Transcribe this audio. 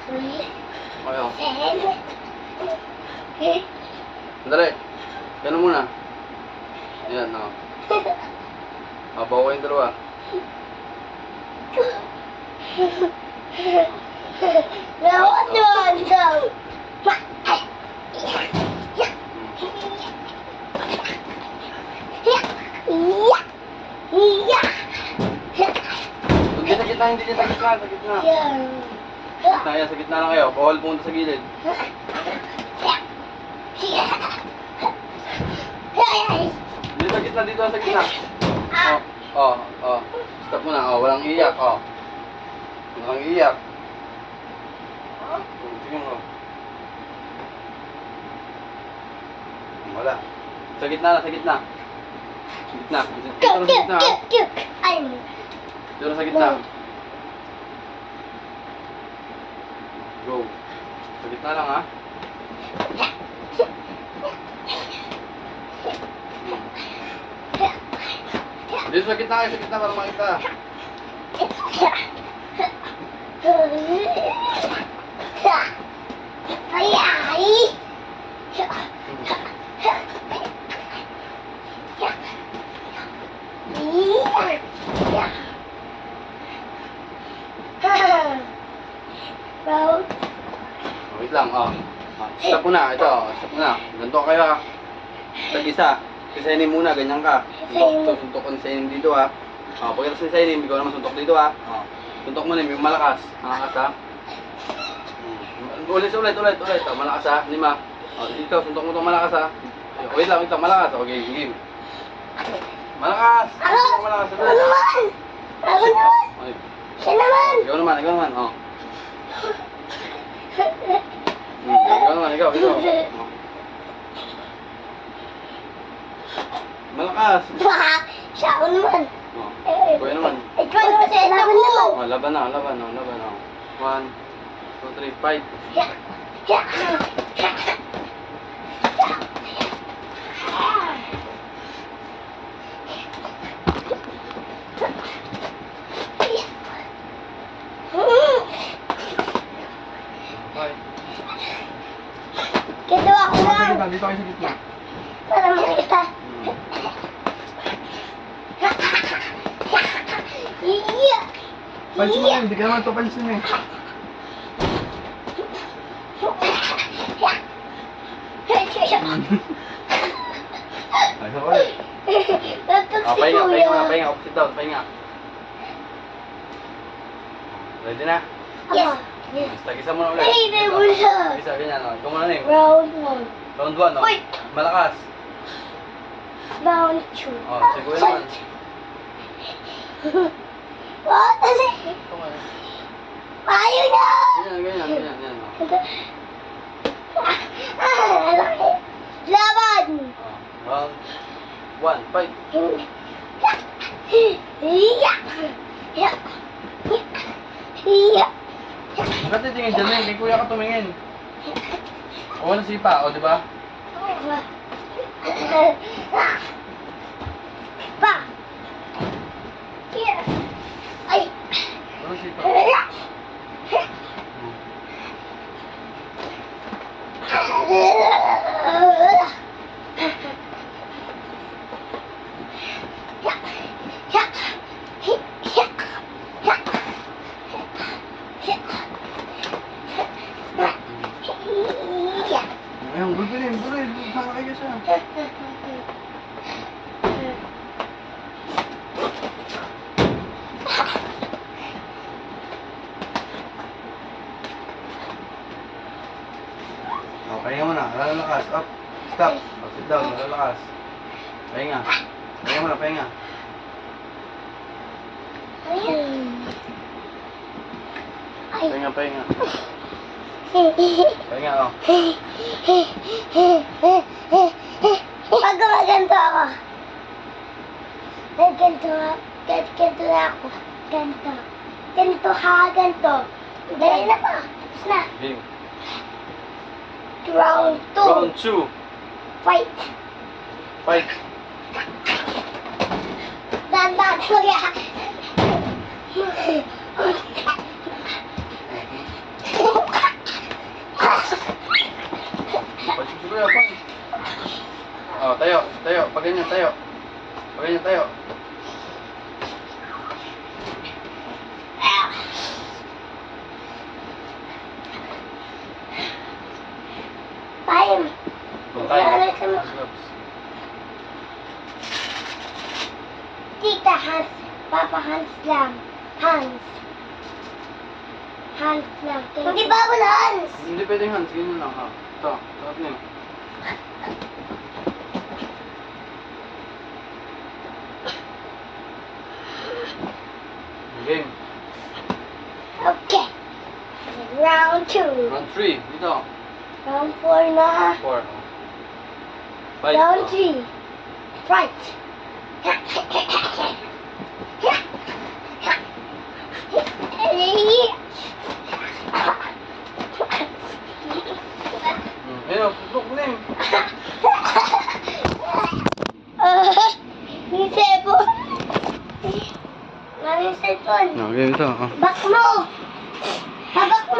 Ayaw. Sandali. Ganun muna. Ayan, no. Bawa kayong dalawa. Lawat naman daw. Hindi sa gitna, hindi sa gitna, sa gitna. Gitna, yan, sa gitna lang kayo. Bawal pumunta sa gilid. Dito sa gitna, dito sa gitna. Oh. Stop muna, walang iiyak, Walang iiyak. Tingnan mo. Wala. Sa gitna na, sa gitna. Sa gitna. Dito sa gitna, Dito sa gitna. Go. Sa gitna lang, ha? Dito sa gitna kayo, sa gitna para makita. Wait lang, Stop muna, ito, stop muna. Ganito kayo, ha? Tag-isa. Sisainin muna, ganyan ka. Suntok ko sa inim dito, ha? Pagkatapos sa inim, ikaw naman suntok dito, ha? Suntok mo na yung malakas. Malakas, ha? Ulit. Malakas, ha? Lima. Ikaw, suntok mo itong malakas, ha? Wait lang, malakas. Okay, game. Malakas! Suntok mo malakas, ha? Ako naman! Siya naman! Ikaw naman, Ikaw. Malakas! Siya ako naman! Kuya naman. Ikaw naman siya ako! Laban na. 1, 2, 3, fight! Fight! Kito ako lang! Dito kayo sa gitna. Para makita! Pansin mo, hindi ka naman ito pansin, eh. Ay, sa ulit. Pahinga. Sit down, pahinga. Ready na? Yes. Tag-isa mo na ulit. Ay, never siya. Isa, ganyan, Ikaw muna na, Round 1. Round 1, Wait. Malakas. Round 2. Siguro naman. What? Ayaw na! Ganyan. Laban! Round 1, fight. Bakit titingin dyan na kay kuya ka tumingin. Wala sipa, di ba? Pa! Here! Ay! Wala sipa. Ayun, bulbilin. Sana kayo siya. Pahinga mo na. Lalakas. Up. Stop. Sit down. Lalakas. Pahinga. Pahinga mo na. Pahinga. Pahinga. Pahinga, Pag gumaganto ako. Ganto na ako. Ganto ha, ganto. Dali na pa. Tapos na. Game. Round 2. Round 2. Fight. Dandan ko ya. Pag ganyan tayo. Pag ganyan tayo. Time. Doon tayo. Wala ka mo. Gloves. Tita Hans. Papa Hans lang. Hans. Hans lang. Hindi bawal Hans. Hindi pwedeng hands. Ganyan lang ha. Ito. Sarap na yun. Game. Okay. Round 2. Round 3. Dito. Round 4 na. 4. Fight. Round 3. Fight. Ayun, tutok na yun. Yung cellphone. Mami yung cellphone. Okay, ito. Back mo. Habak mo.